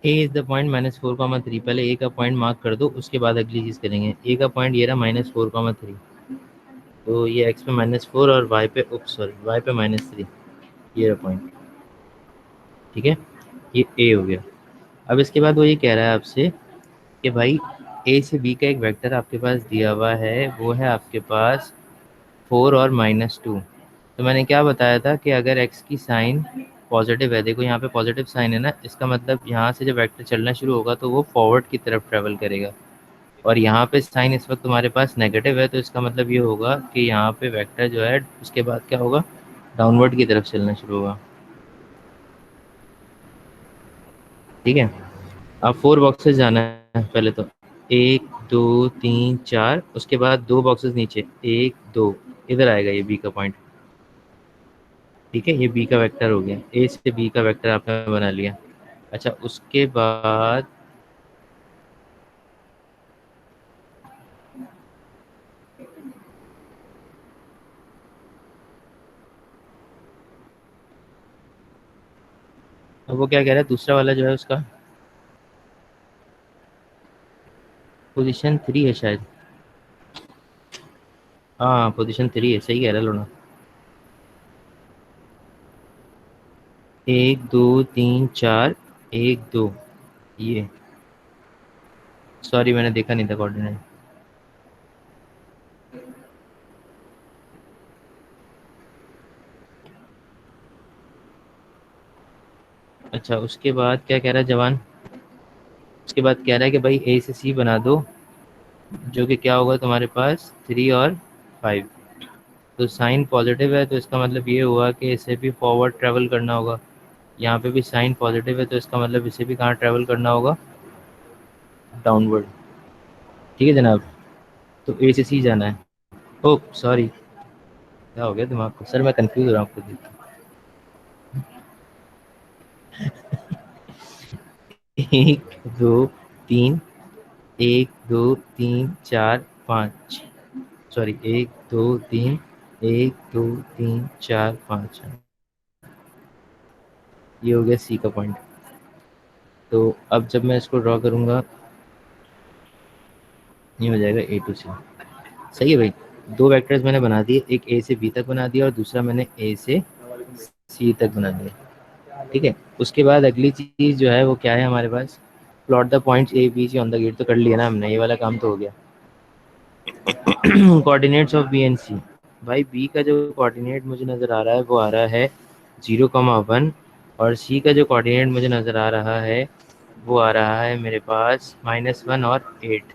A is the point -4, 3। पहले ए का point mark कर दो, उसके बाद अगली चीज़ करेंगे। ए का पॉइंट ये रहा -4, 3। तो ये एक्स पे -4 और वाई पे वाई पे -3, ये रहा पॉइंट। ठीक है, ये ए हो गया। अब इसके बाद वो ये कह रहा है आपसे कि भाई ए से बी का एक वेक्टर आपके पास दिया हुआ है, वो है आपके पास 4 और -2। तो मैंने क्या बताया था कि अगर एक्स की साइन पॉजिटिव है, देखो यहाँ पे पॉजिटिव साइन है ना, इसका मतलब यहाँ से जब वेक्टर चलना शुरू होगा तो वो फॉरवर्ड की तरफ ट्रेवल करेगा। और यहाँ पे साइन इस वक्त तुम्हारे पास नेगेटिव है, तो इसका मतलब ये होगा कि यहाँ पे वेक्टर जो है उसके बाद क्या होगा, डाउनवर्ड की तरफ चलना शुरू होगा। ठीक है, अब 4 बॉक्सेस जाना है पहले तो, 1 2 3 4, उसके बाद 2 बॉक्सेस नीचे, 1 2, इधर आएगा ये बी का पॉइंट। ठीक है, ये बी का वेक्टर हो गया, ए से बी का वेक्टर आपने बना लिया। अच्छा, उसके बाद अब वो क्या कह रहा है, दूसरा वाला जो है उसका पोजीशन 3 है शायद। हाँ, पोजीशन 3 है, सही कह रहा है लोना। 1 2 3 4, 1 2, ये सॉरी मैंने देखा नहीं था कोऑर्डिनेट। अच्छा, उसके बाद क्या कह रहा है जवान, उसके बाद कह रहा है कि भाई ए से सी बना दो, जो कि क्या होगा तुम्हारे पास 3 और 5। तो साइन पॉजिटिव है, तो इसका मतलब ये हुआ कि इसे भी फॉरवर्ड ट्रैवल करना होगा। यहाँ पे भी साइन पॉजिटिव है, तो इसका मतलब इसे भी कहाँ ट्रैवल करना होगा, डाउनवर्ड। ठीक है जनाब, तो ए से सी जाना है। ओ सॉरी, क्या हो गया दिमाग को, सर मैं कंफ्यूज हो रहा हूँ आपको देख के। 1 2 3, 1 2 3 4 5, सॉरी 1 2 3, 1 2 3 4 5, ये हो गया सी का पॉइंट। तो अब जब मैं इसको ड्रॉ करूँगा, ये हो जाएगा ए टू सी। सही है भाई, दो वेक्टर्स मैंने बना दिए, एक ए से बी तक बना दिया और दूसरा मैंने ए से सी तक बना दिया। ठीक है, उसके बाद अगली चीज़ जो है वो क्या है हमारे पास, plot the points A B C on the grid. तो कर लिया ना हमने, ये वाला काम तो हो गया। कोऑर्डिनेट्स ऑफ बी एंड सी, भाई बी का जो कोऑर्डिनेट मुझे नज़र आ रहा है वो आ रहा है 0, 1, और सी का जो कोऑर्डिनेट मुझे नज़र आ रहा है वो आ रहा है मेरे पास -1 और 8।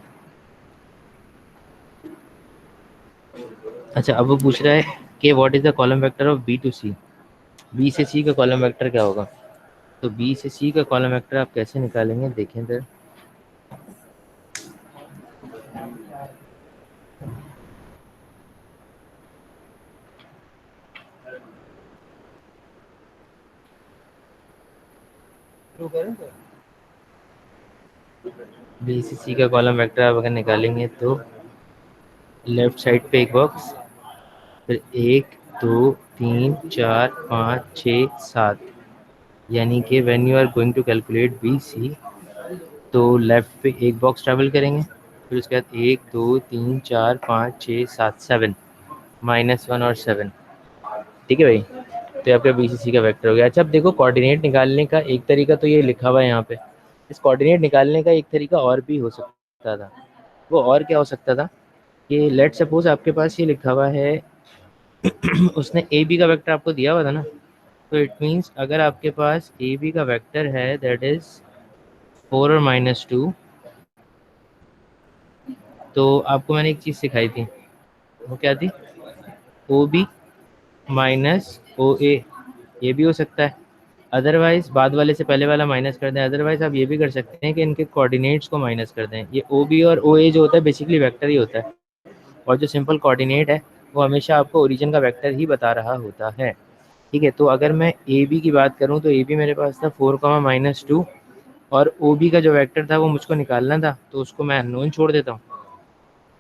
अच्छा, अब वो पूछ रहा है कि what is the column vector of B to C, B से सी का कॉलम वेक्टर क्या होगा। तो बी से सी का कॉलम वेक्टर आप कैसे निकालेंगे, देखें इधर। बी सी सी का कॉलम वेक्टर आप अगर निकालेंगे तो लेफ्ट साइड पे एक बॉक्स, फिर 1 2 3 4 5 6 7, यानी कि when you are going to calculate B C, तो लेफ्ट पे एक बॉक्स ट्रैवल करेंगे, फिर उसके बाद 1 2 3 4 5 6 7, 7, -1 और 7। ठीक है भाई, तो ये आपका बी सी सी का वेक्टर हो गया। अच्छा, अब देखो कोऑर्डिनेट निकालने का एक तरीका तो ये लिखा हुआ है यहाँ पे, इस कोऑर्डिनेट निकालने का एक तरीका और भी हो सकता था। वो और क्या हो सकता था कि लेट सपोज आपके पास ये लिखा हुआ है, उसने ए बी का वेक्टर आपको दिया हुआ था ना, तो इट मीन्स अगर आपके पास ए बी का वेक्टर है दैट इज 4 और -2, तो आपको मैंने एक चीज़ सिखाई थी, वो क्या थी, ओ बी माइनस ओ ए, ये भी हो सकता है। अदरवाइज बाद वाले से पहले वाला माइनस कर दें, अदरवाइज आप ये भी कर सकते हैं कि इनके कोऑर्डिनेट्स को माइनस कर दें। ये ओ बी और ओ ए जो होता है बेसिकली वेक्टर ही होता है, और जो सिंपल कोऑर्डिनेट है वो हमेशा आपको ओरिजिन का वेक्टर ही बता रहा होता है। ठीक है, तो अगर मैं ए बी की बात करूँ तो ए बी मेरे पास था 4, -2, और ओ बी का जो वेक्टर था वो मुझको निकालना था, तो उसको मैं अननोन छोड़ देता हूँ।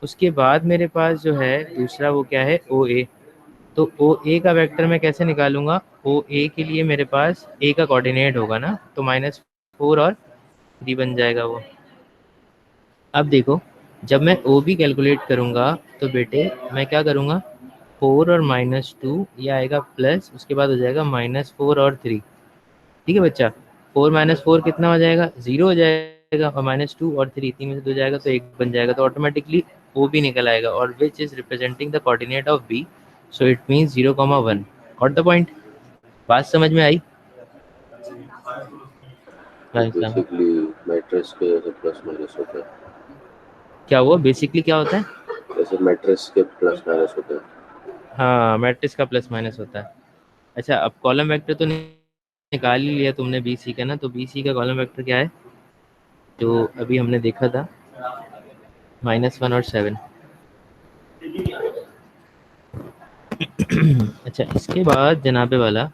उसके बाद मेरे पास जो है दूसरा वो क्या है, ओ ए। तो ओ ए का वेक्टर मैं कैसे निकालूंगा, ओ ए के लिए मेरे पास ए का कोऑर्डिनेट होगा ना, तो -4 और 3 बन जाएगा वो। अब देखो, जब मैं ओ बी कैलकुलेट करूँगा तो बेटे मैं क्या करूँगा, 4 और -2 ये आएगा प्लस, उसके बाद हो जाएगा -4 और 3। ठीक है बच्चा, 4 -4 कितना हो जाएगा, 0 हो जाएगा, और -2 और 3 तीन में से 2 जाएगा तो 1 बन जाएगा, तो ऑटोमेटिकली ओ बी निकल आएगा, और which is representing the coordinate of B, so it means 0,1। Got the point? बात समझ में आई? भाई साहब बेसिकली मैट्रिक्स के ऐसे प्लस माइनस होता है, क्या हुआ, बेसिकली क्या होता है? जैसे मैट्रिक्स के प्लस माइनस होता है। हाँ, मैट्रिक्स का प्लस माइनस होता है। अच्छा, अब कॉलम वेक्टर तो निकाल ही लिया तुमने बी सी का ना, तो बी सी का कॉलम वेक्टर क्या है जो अभी हमने देखा था, -1 और 7। अच्छा, इसके बाद जनाबे वाला,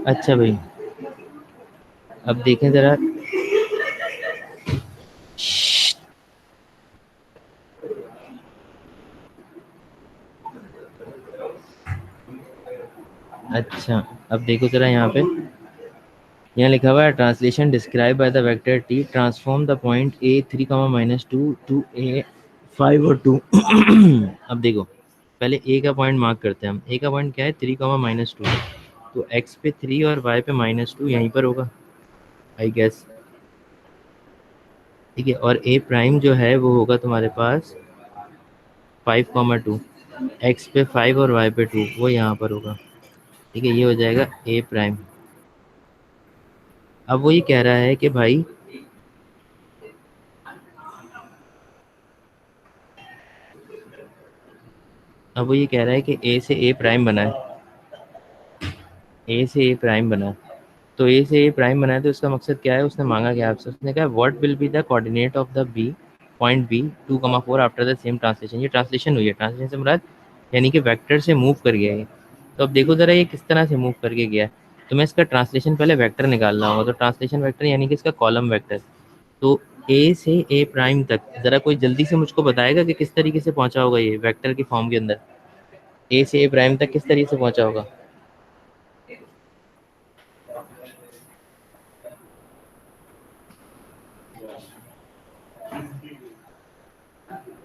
अच्छा भाई अब देखें ज़रा, अच्छा अब देखो ज़रा यहाँ पे, यहाँ लिखा हुआ है translation describe by the vector T transform the point A 3,-2 to A 5 और 2। अब देखो, पहले ए का पॉइंट मार्क करते हैं हम। ए का पॉइंट क्या है, 3,-2, तो एक्स पे 3 और वाई पे -2 यहीं पर होगा आई गेस। ठीक है, और ए प्राइम जो है वो होगा तुम्हारे पास 5,2, एक्स पे 5 और वाई पे 2, वो यहाँ पर होगा। ठीक है, ये हो जाएगा ए प्राइम। अब वो ये कह रहा है कि भाई अब वो ये कह रहा है कि ए से ए प्राइम बना है, ए से ए प्राइम बना है। तो ए से ए प्राइम बना है तो इसका मकसद क्या है, उसने मांगा क्या आपसे, उसने कहा what will be the coordinate of the B point B 2,4 after the same translation. ये ट्रांसलेशन हुई है, ट्रांसलेशन से मुराद यानी कि वेक्टर से मूव कर गया है। तो अब देखो ज़रा ये किस तरह से मूव करके गया है। तो मैं इसका ट्रांसलेशन पहले वेक्टर निकाल रहा हूँ, तो ट्रांसलेशन वेक्टर यानी कि इसका कॉलम वेक्टर। तो ए से ए प्राइम तक ज़रा कोई जल्दी से मुझको बताएगा कि किस तरीके से पहुंचा होगा ये वेक्टर की फॉर्म के अंदर। ए से ए प्राइम तक किस तरीके से पहुंचा होगा?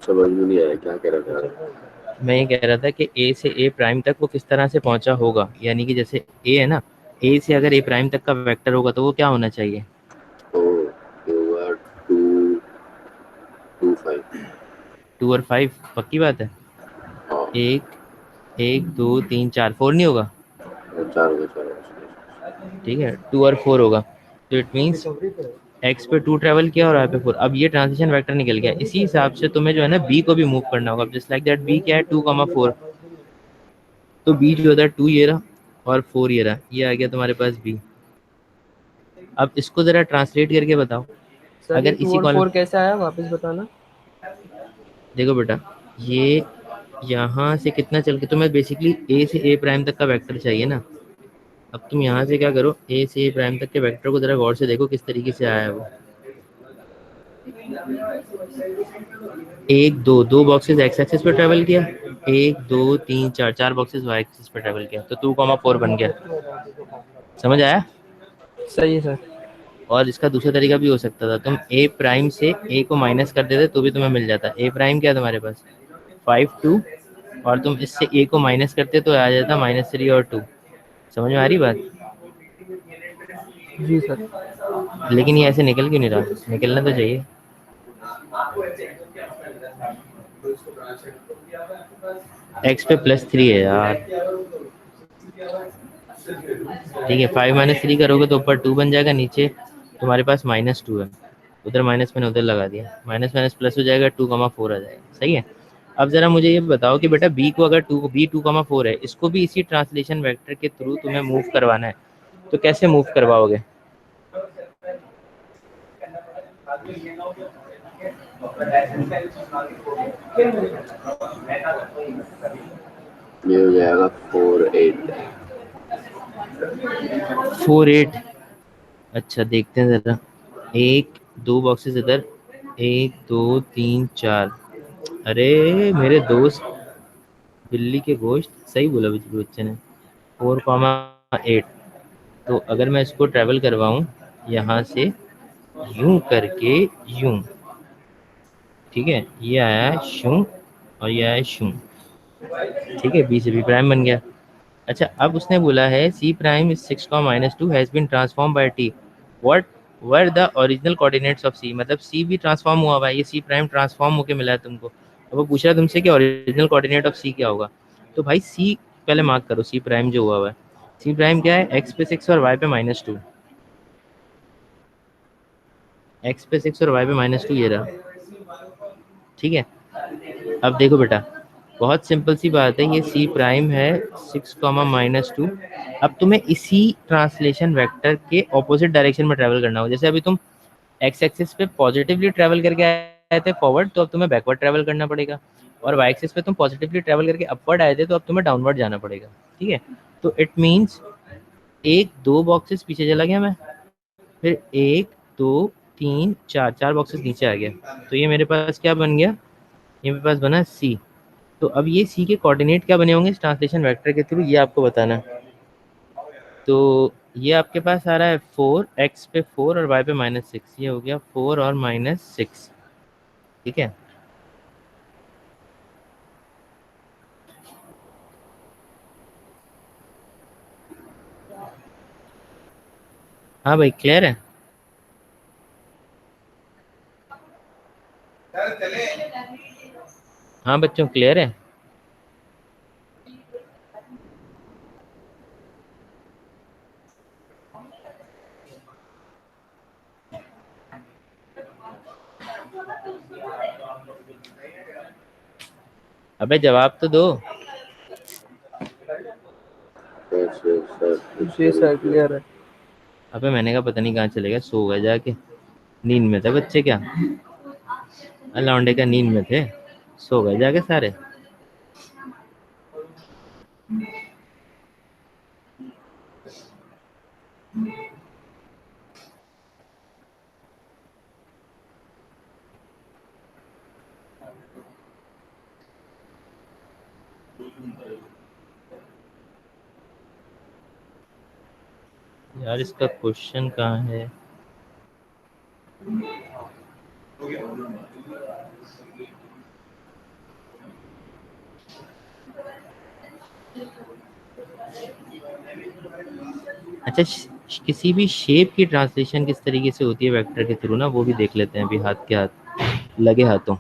समझ में नहीं आया क्या कह रहा था। मैं ये कह रहा था कि ए से ए प्राइम तक वो किस तरह से पहुंचा होगा, यानी कि जैसे ए है ना, ए से अगर ए प्राइम तक का वेक्टर होगा तो वो क्या होना चाहिए? 2 और 5 पक्की बात है। हाँ 1 2 3 4 4 नहीं होगा? 4 हो गए 4 हो गए। ठीक है, 2 और 4 होगा, तो इट मीन्स एक्स पे 2 ट्रेवल किया और वाई पे 4। अब ये ट्रांजिशन वेक्टर निकल गया, इसी हिसाब से तुम्हें जो है ना बी को भी मूव करना होगा। जस्ट लाइक दैट, बी क्या है 2,4, तो बी जो होता है 2 ये रहा और 4 ये रहा, ये आ गया तुम्हारे पास बी। अब इसको जरा ट्रांसलेट करके बताओ। सर ये अगर 2 इसी और कॉलम, 4 कैसा आया, वापस बताना। देखो बेटा, ये यहाँ से कितना चल के तुम्हें बेसिकली ए से ए प्राइम तक का वेक्टर चाहिए ना। अब तुम यहाँ से क्या करो, ए से ए प्राइम तक के वेक्टर को जरा गौर से देखो किस तरीके से आया है वो। 1 2 2 बॉक्सेस एक्स एक्सिस पे ट्रेवल किया, 1 2 3 4 4 बॉक्सेस वाई एक्सिस पे ट्रेवल किया, तो 2,4 बन गया। समझ आया? सही है सर। और इसका दूसरा तरीका भी हो सकता था, तुम ए प्राइम से ए को माइनस कर देते तो भी तुम्हें मिल जाता। ए प्राइम क्या है तुम्हारे पास 5 2, और तुम इससे ए को माइनस करते तो आ जाता -3 और 2। समझ में आ रही बात? जी सर। लेकिन ये ऐसे निकल क्यों नहीं रहा, निकलना तो चाहिए। एक्स पे +3 है यार। ठीक है, 5 - 3 करोगे तो ऊपर 2 बन जाएगा, नीचे तुम्हारे पास -2 है, उधर माइनस मैंने उधर लगा दिया, माइनस माइनस प्लस हो जाएगा, 2,4 आ जाएगा। सही है। अब जरा मुझे ये बताओ कि बेटा बी को अगर बी 2,4 है, इसको भी इसी ट्रांसलेशन वेक्टर के थ्रू तुम्हें मूव करवाना है, तो कैसे मूव करवाओगे? ये हो जाएगा 4 8। 4 8। अच्छा देखते हैं जरा, 1 2 बॉक्सेस इधर, 1 2 3 4। अरे मेरे दोस्त बिल्ली के गोश्त, सही बोला बच्चे ने, 4,8। तो अगर मैं इसको ट्रेवल करवाऊँ यहाँ से यूं करके, यूं, ठीक है, ये आया है शूं और ये आया शूं। ठीक है, बी से बी प्राइम बन गया। अच्छा, अब उसने बोला है C prime is 6, -2 has been transform by T, what were the original coordinates of C. मतलब सी भी ट्रांसफॉर्म हुआ हुआ है, ये सी प्राइम ट्रांसफॉर्म होकर मिला है तुमको। अब वो पूछ रहा है तुमसे कि ओरिजिनल कोऑर्डिनेट ऑफ सी क्या होगा। तो भाई सी पहले मार्क करो, सी प्राइम जो हुआ हुआ है, सी प्राइम क्या है, एक्स पे 6 और वाई पे -2। एक्स पे 6 और वाई पे -2 ये रहा। ठीक है, अब देखो बेटा, बहुत सिंपल सी बात है, ये सी प्राइम है 6, -2। अब तुम्हें इसी ट्रांसलेशन वेक्टर के ऑपोजिट डायरेक्शन में ट्रैवल करना होगा। जैसे अभी तुम एक्स एक्सिस पे पॉजिटिवली ट्रैवल करके आए थे फॉरवर्ड, तो अब तुम्हें बैकवर्ड ट्रैवल करना पड़ेगा, और वाई एक्सिस पे तुम पॉजिटिवली ट्रैवल करके अपवर्ड आए थे, तो अब तुम्हें डाउनवर्ड जाना पड़ेगा। ठीक है, तो इट मीन्स 1 2 बॉक्सेस पीछे चला गया मैं, फिर 1 2 3 4 4 बॉक्सेस नीचे आ गया, तो ये मेरे पास क्या बन गया, ये मेरे पास बना सी। तो अब ये सी के कोऑर्डिनेट क्या बने होंगे इस ट्रांसलेशन वेक्टर के थ्रू, ये आपको बताना है। तो ये आपके पास आ रहा है 4, एक्स पे 4 और वाई पे -6, ये हो गया 4 और -6। ठीक है, हाँ भाई क्लियर है? हाँ बच्चों क्लियर है? अबे जवाब तो दो। जी सर क्लियर है। अबे मैंने कहा पता नहीं कहाँ चले गए, सो गए जाके, नींद में थे बच्चे क्या, लौंडे का नींद में थे, सो गए जाके सारे। यार इसका क्वेश्चन कहाँ है? अच्छा, किसी भी शेप की ट्रांसलेशन किस तरीके से होती है वेक्टर के थ्रू ना, वो भी देख लेते हैं अभी हाथ के हाथ लगे हाथों।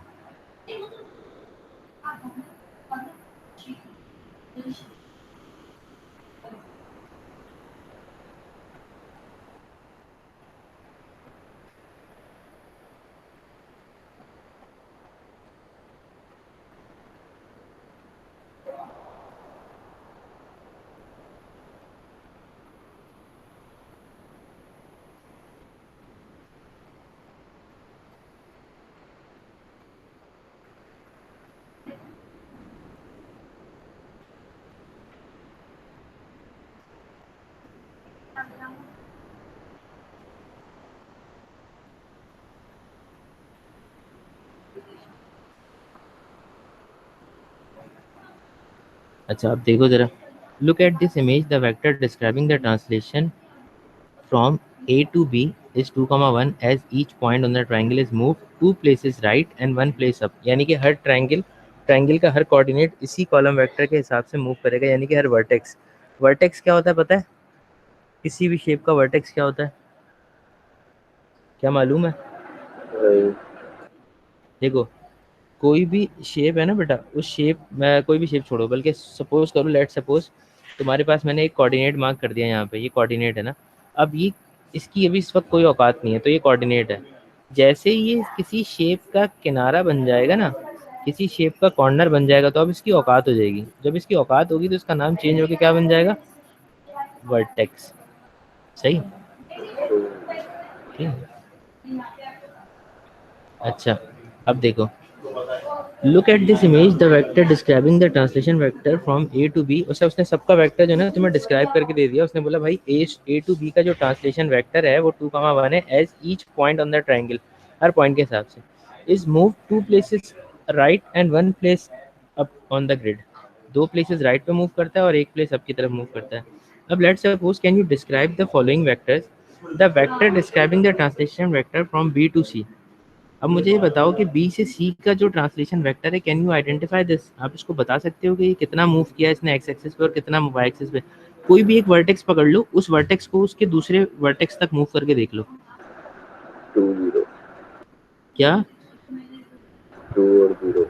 अच्छा, अब देखो जरा, look at this image, the vector describing the translation from A to B is 2, 1 as each point on the triangle is moved 2 places right and 1 place up। यानी कि हर ट्रायंगल का हर कोऑर्डिनेट इसी कॉलम वेक्टर के हिसाब से move करेगा, यानी कि हर वर्टेक्स। वर्टेक्स क्या होता है पता है? किसी भी शेप का वर्टेक्स क्या होता है, क्या मालूम है? नहीं। देखो, कोई भी शेप है ना बेटा, उस शेप में कोई भी शेप छोड़ो, बल्कि सपोज करो, लेट सपोज तुम्हारे पास मैंने एक कोऑर्डिनेट मार्क कर दिया यहाँ पे, ये कोऑर्डिनेट है ना। अब ये इसकी अभी इस वक्त कोई औकात नहीं है, तो ये कोऑर्डिनेट है। जैसे ही ये किसी शेप का किनारा बन जाएगा ना, किसी शेप का कॉर्नर बन जाएगा, तो अब इसकी औकात हो जाएगी। जब इसकी औकात होगी तो इसका नाम चेंज होकर क्या बन जाएगा? वर्टेक्स। सही, ठीक है। अच्छा, अब देखो, look at this image, the vector describing the translation vector from A to B. उसने सबका वेक्टर जो है ना तुम्हें डिस्क्राइब करके दे दिया। उसने बोला भाई ए टू बी का जो ट्रांसलेशन वेक्टर है वो 2, 1 है, as each point on the triangle, हर पॉइंट के हिसाब से, is move 2 places right and 1 place up on the grid. 2 places right पे मूव करता है और 1 प्लेस अप की तरफ मूव करता है। अब let's suppose, can you describe the following vectors, the vector describing the translation vector from B to C. अब मुझे ये बताओ कि बी से सी का जो ट्रांसलेशन वेक्टर है, कैन यू आइडेंटिफाई दिस? आप इसको बता सकते हो कि ये कितना मूव किया है इसने एक्स एक्सिस पे और कितना वाई एक्सिस पे? कोई भी एक वर्टेक्स पकड़ लो, उस वर्टेक्स को उसके दूसरे वर्टेक्स तक मूव करके देख लो। 2 0। क्या? 2 और 0।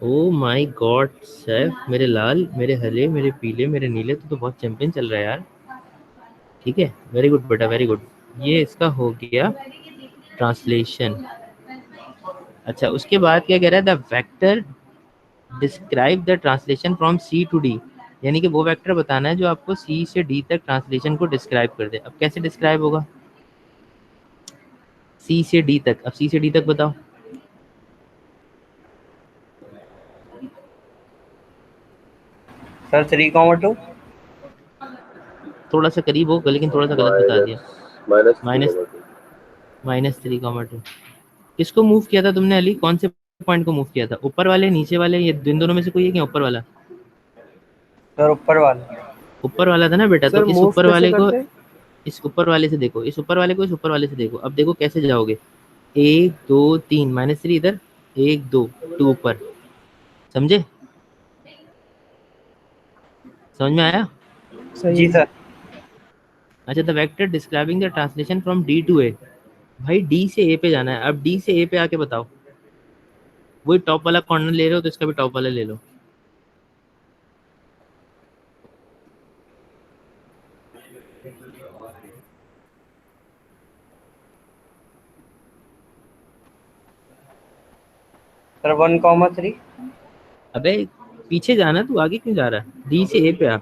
ओ माय गॉड सैफ, मेरे लाल, मेरे हरे, मेरे पीले, मेरे नीले, तो बहुत चैंपियन चल रहा है यार। ठीक है, वेरी गुड बेटा, वेरी गुड। ये इसका हो गया ट्रांसलेशन। अच्छा, उसके बाद क्या कह रहा है? The vector describe the translation from C to D. यानी कि वो वेक्टर बताना है जो आपको सी से डी तक ट्रांसलेशन को डिस्क्राइब कर दे। अब कैसे डिस्क्राइब होगा सी से डी तक? अब सी से डी तक बताओ। सर 3,2। थोड़ा सा करीब हो, लेकिन थोड़ा सा गलत बता दिया। माइनस -3,2। -3,2। किसको मूव किया था तुमने अली? कौन से पॉइंट को मूव किया था? ऊपर वाले, नीचे वाले, ये इन दोनों में से कोई है क्या? ऊपर वाला? सर ऊपर वाला। ऊपर वाला था ना बेटा, तो सर इस मूव ऊपर कैसे वाले को, करते हैं? इस ऊपर वाले से देखो, इस ऊपर वाले को इस ऊपर वाले से देखो। अब देखो कैसे जाओगे, 1 2 3, -3 इधर, 1 2 2 ऊपर। समझे? समझ में आया? सही जी सर। अच्छा, the vector describing the translation from D to A. भाई डी से ए पे जाना है। अब डी से ए पे आके बताओ, वही टॉप वाला कॉर्नर ले रहे हो तो इसका भी टॉप वाला ले लो। सर 1,3। अबे पीछे जाना, तू आगे क्यों जा रहा है? डी से ए पे आ।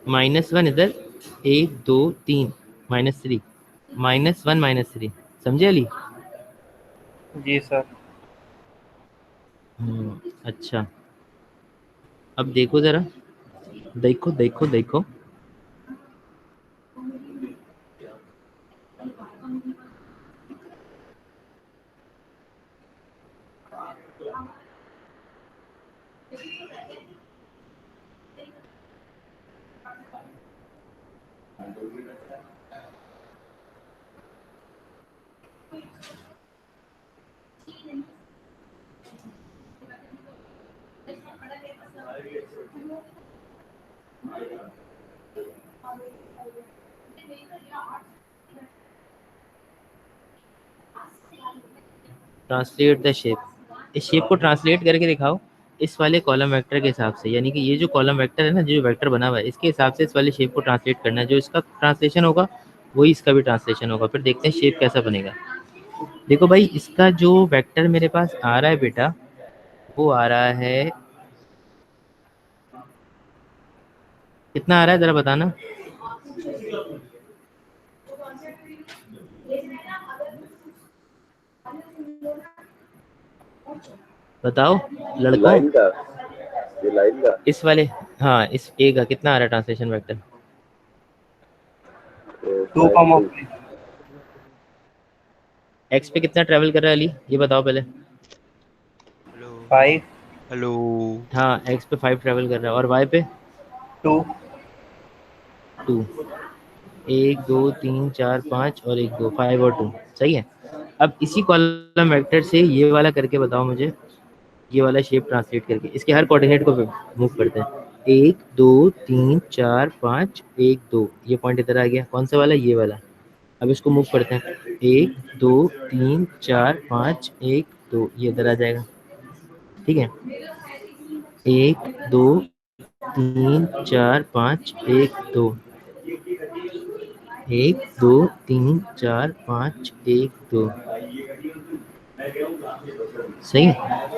-1 इधर, 1 2 3, -3, -1 -3। समझे अली? जी सर। अच्छा, अब देखो जरा, देखो देखो देखो, ट्रांसलेट द शेप। इस शेप को ट्रांसलेट करके दिखाओ इस वाले कॉलम वेक्टर के हिसाब से। यानी कि ये जो कॉलम वेक्टर है ना, जो वेक्टर बना हुआ है, इसके हिसाब से इस वाले शेप को ट्रांसलेट करना है। जो इसका ट्रांसलेशन होगा वही इसका भी ट्रांसलेशन होगा। फिर देखते हैं शेप कैसा बनेगा। देखो भाई, इसका जो वेक्टर मेरे पास आ रहा है बेटा, वो आ रहा है, कितना आ रहा है जरा बताना। बताओ लड़कों, लाइन का, ये लाइन का इस वाले, हाँ इस ए का कितना आ रहा है ट्रांसलेशन वेक्टर? 2, 2. एक्स पे कितना ट्रेवल कर रहा है अली, ये बताओ पहले। Hello 5, hello. हाँ एक्स पे 5 ट्रेवल कर रहा है, और वाई पे 2, 2। 1 2 3 4 5 और 1 2, 5 और 2, सही है। अब इसी कॉलम वेक्टर से ये वाला करके बताओ मुझे, ये वाला शेप ट्रांसलेट करके इसके हर कोऑर्डिनेट को मूव करते हैं। 1 2 3 4 5 1 2, ये पॉइंट इधर आ गया, कौन सा वाला, ये वाला। अब इसको मूव करते हैं, 1 2 3 4 5 1 2, ये इधर आ जाएगा, ठीक है। 1 2 3 4 5 1 2, 1 2 3 4 5 1 2, सही है।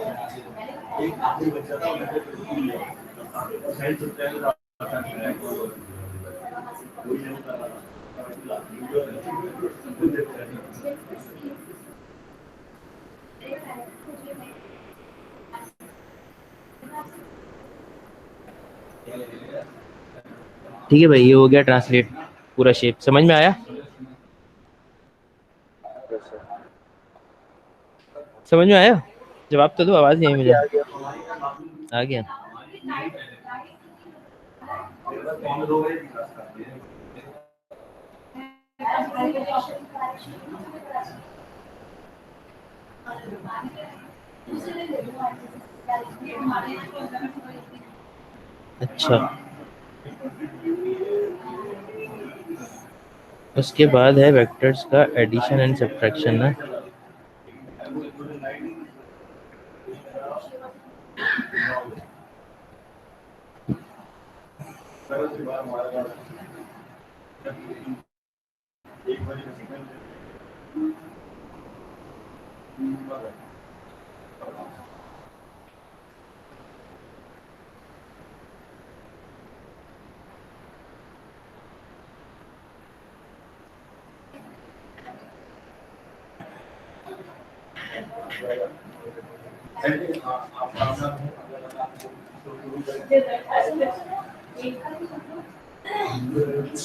ठीक है भाई, ये हो गया ट्रांसलेट, पूरा शेप समझ में आया? समझ में आया? जवाब तो दो, आवाज नहीं आई मुझे। आ गया। आ गया। अच्छा, उसके बाद है वेक्टर्स का एडिशन एंड सब्ट्रैक्शन ना।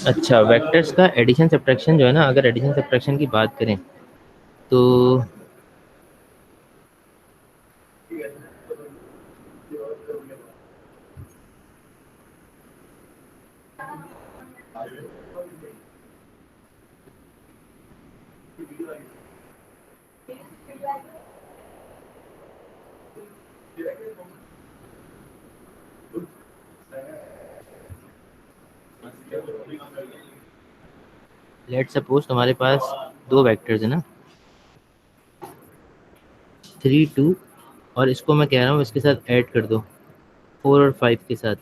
अच्छा, वेक्टर्स का एडिशन सब्ट्रैक्शन जो है ना, अगर एडिशन सब्ट्रैक्शन की बात करें तो लेट्स सपोज तुम्हारे पास दो वेक्टर्स है ना, 3 2, और इसको मैं कह रहा हूँ इसके साथ ऐड कर दो 4 और 5 के साथ,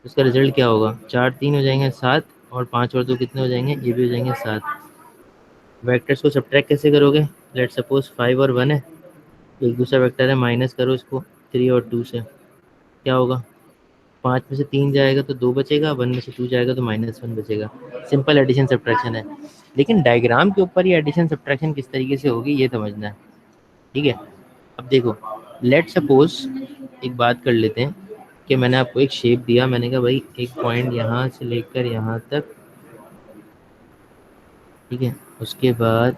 उसका रिजल्ट क्या होगा? 4 3 हो जाएंगे 7, और 5 और 2 कितने हो जाएंगे? ये भी हो जाएंगे 7। वेक्टर्स को सब्ट्रैक्ट कैसे करोगे? लेट्स सपोज 5 और 1 है, एक दूसरा वेक्टर है, माइनस करो इसको 3 और 2 से, क्या होगा? 5 में से 3 जाएगा तो 2 बचेगा, 1 में से 2 जाएगा तो -1 बचेगा। सिंपल एडिशन सब्ट्रैक्शन है, लेकिन डायग्राम के ऊपर ये एडिशन सब्ट्रैक्शन किस तरीके से होगी ये समझना है, ठीक है। अब देखो, लेट सपोज एक बात कर लेते हैं कि मैंने आपको एक शेप दिया, मैंने कहा भाई एक पॉइंट यहाँ से लेकर यहाँ तक, ठीक है, उसके बाद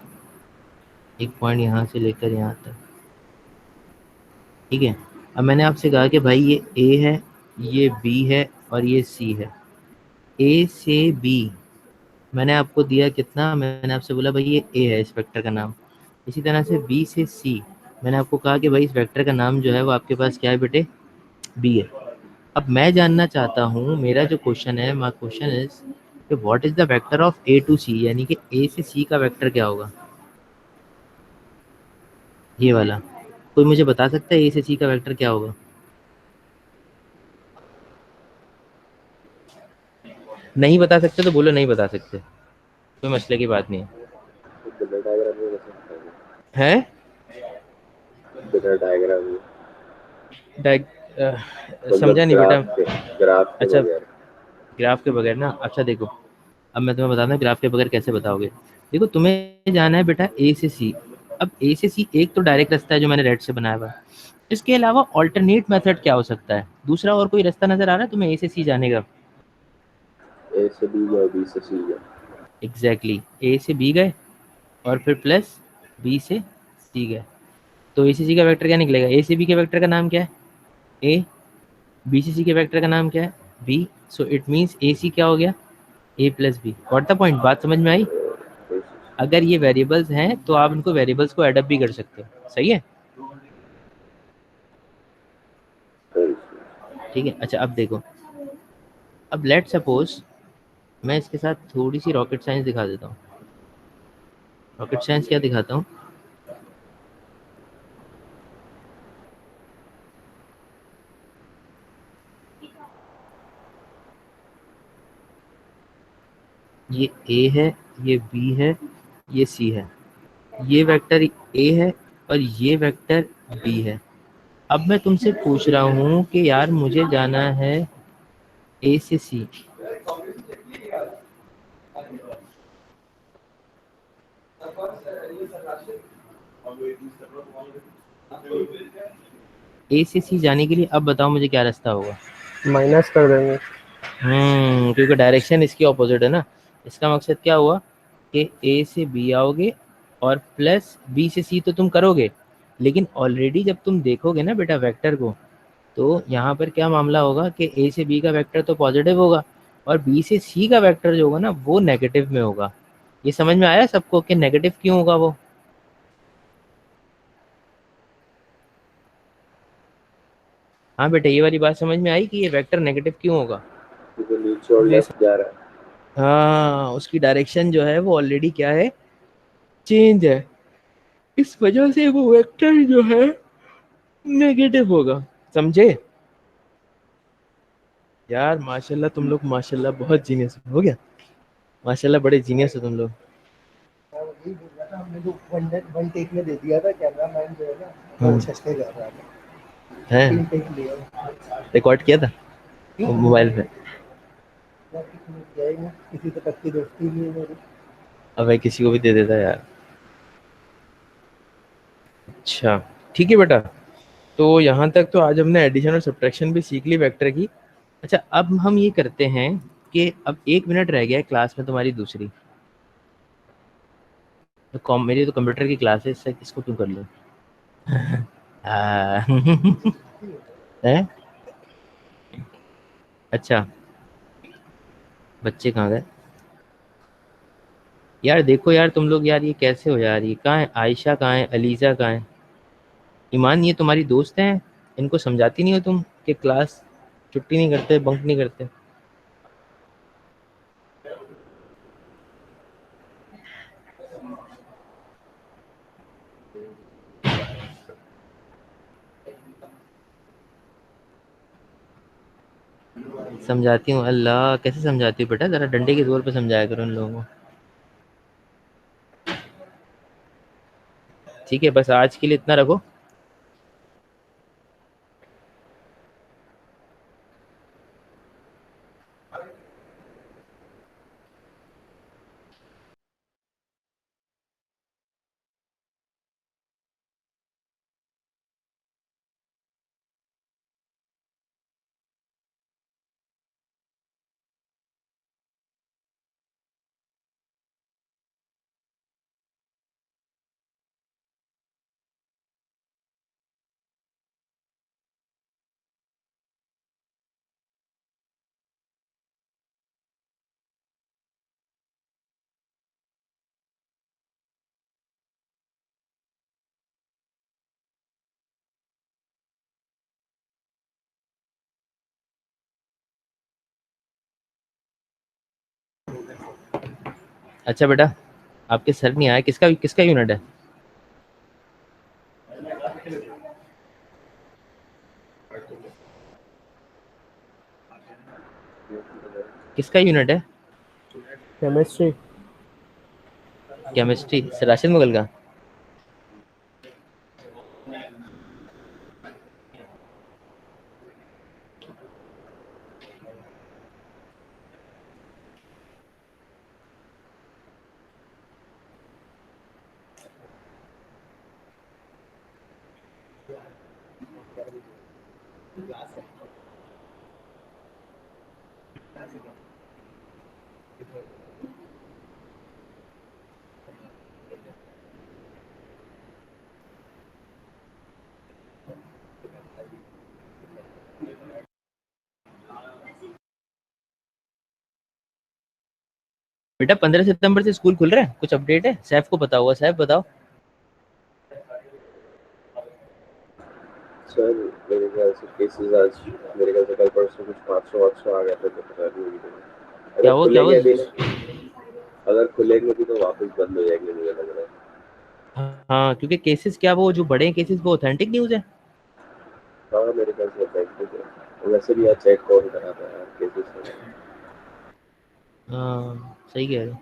एक पॉइंट यहाँ से लेकर यहाँ तक, ठीक है। अब मैंने आपसे कहा कि भाई ये ए है, ये बी है और ये सी है। ए से बी मैंने आपको दिया कितना? मैंने आपसे बोला भाई ये ए है इस वेक्टर का नाम। इसी तरह से बी से सी मैंने आपको कहा कि भाई इस वेक्टर का नाम जो है वो आपके पास क्या है बेटे? बी है। अब मैं जानना चाहता हूँ, मेरा जो क्वेश्चन है, माय क्वेश्चन इज कि what is the vector of A to C, यानी कि ए से सी का वेक्टर क्या होगा? ये वाला कोई मुझे बता सकता है ए से सी का वेक्टर क्या होगा? नहीं बता सकते तो बोलो नहीं बता सकते, कोई मसले की बात नहीं है। बिना डायग्राम में कैसे बताएंगे? है बिना डायग्राम में, मतलब समझा नहीं बेटा। ग्राफ के अच्छा, बगैर। ग्राफ के बगैर ना, अच्छा देखो, अब मैं तुम्हें बताता हूँ ग्राफ के बगैर कैसे बताओगे। देखो तुम्हें जाना है बेटा ए से सी। अब ए से सी एक तो डायरेक्ट रास्ता है जो मैंने रेड से बनाया हुआ है। इसके अलावा ऑल्टरनेट मेथड क्या हो सकता है? दूसरा और कोई रास्ता नजर आ रहा है तुम्हें ए से सी जाने का? ए से बी गए, बी से सी गए। एग्जैक्टली ए से बी गए और फिर प्लस बी से सी गए। तो ए से सी का वेक्टर क्या निकलेगा? ए से बी के वेक्टर का नाम क्या है? ए। बी से सी के वेक्टर का नाम क्या है? B. So it means A C क्या हो गया? A plus B. What the point? बात समझ में आई? अगर ये वेरिएबल्स हैं तो आप इनको वेरिएबल्स को एडअप भी कर सकते हो। सही है? ठीक है। अच्छा अब देखो, अब लेट सपोज मैं इसके साथ थोड़ी सी रॉकेट साइंस दिखा देता हूँ। रॉकेट साइंस क्या दिखाता हूँ? ये ए है, ये बी है, ये सी है, ये वेक्टर ए है और ये वेक्टर बी है। अब मैं तुमसे पूछ रहा हूँ कि यार मुझे जाना है ए से सी। ए से सी जाने के लिए अब बताओ मुझे क्या रास्ता होगा? माइनस कर देंगे। क्योंकि डायरेक्शन इसकी ऑपोजिट है ना। इसका मकसद क्या हुआ कि ए से बी आओगे और प्लस बी से सी तो तुम करोगे, लेकिन ऑलरेडी जब तुम देखोगे ना बेटा वेक्टर को, तो यहाँ पर क्या मामला होगा कि ए से बी का वेक्टर तो पॉजिटिव होगा और बी से सी का वेक्टर जो होगा ना वो नेगेटिव में होगा। ये समझ में आया सबको कि नेगेटिव क्यों होगा वो? हाँ बेटा, ये वाली बात समझ में आई कि ये वेक्टर नेगेटिव क्यों होगा? क्योंकि नीचे और लेफ्ट जा रहा है। हाँ, उसकी डायरेक्शन जो है वो ऑलरेडी क्या है? चेंज है। इस वजह से वो वेक्टर जो है नेगेटिव होगा। समझे? यार माशाल्लाह तुम लोग, माशाल्लाह बहुत जीनियस हो गया। माशाल्लाह बड़े जीनियस हो तुम लोग। वही बोल रहा था, हमने जो वन टेक में दे दिया था, कैमरामैन जो है ना वो छसके जा रहा था। है 3 टेक लिए रिकॉर्ड किया था मोबाइल पे? किसी से पक्की दोस्ती नहीं है मेरी। अब भाई किसी को भी दे देता यार। अच्छा ठीक है बेटा, तो यहाँ तक तो आज हमने एडिशन और सब्ट्रैक्शन भी सीख ली वेक्टर की। अच्छा अब हम ये करते हैं कि अब 1 मिनट रह गया है क्लास में तुम्हारी दूसरी। तो मेरी तो कंप्यूटर की क्लास है, इसको तुम कर लो। हाँ। है? अच्छा बच्चे कहाँ गए यार? देखो यार तुम लोग यार, ये कैसे हो यार? ये कहाँ है? आयशा कहाँ है? अलीजा कहाँ है? ईमान ये तुम्हारी दोस्त हैं, इनको समझाती नहीं हो तुम कि क्लास छुट्टी नहीं करते, बंक नहीं करते? समझाती हूँ, अल्लाह कैसे समझाती हूँ बेटा? ज़रा डंडे के जोर पे समझाया करो उन लोगों को। ठीक है, बस आज के लिए इतना रखो। अच्छा बेटा, आपके सर नहीं आया, किसका किसका यूनिट है? किसका यूनिट है? केमिस्ट्री। केमिस्ट्री से राशिद मुगल का? बेटा 15 सितंबर से स्कूल खुल रहा है, कुछ अपडेट है? सैफ को पता होगा, सैफ बताओ। सर मेरे ख्याल से केसेस आज मेरे ख्याल से कल परसों कुछ 500 आ गया था, तो पता नहीं होगी। क्या अगर हुआ खुलेंगे अभी ना, अगर खुलेंगे भी तो वापस बंद हो जाएंगे मुझे लग रहा है। हाँ, क्योंकि केसेस क्या वो जो बड़े केसेस वो ऑथेंटिक न्यूज़ है। हाँ मेरे ख्याल से effective है। वैसे भी यार चेक कौन कराता है यार केसेस। हाँ सही कह रहे हो।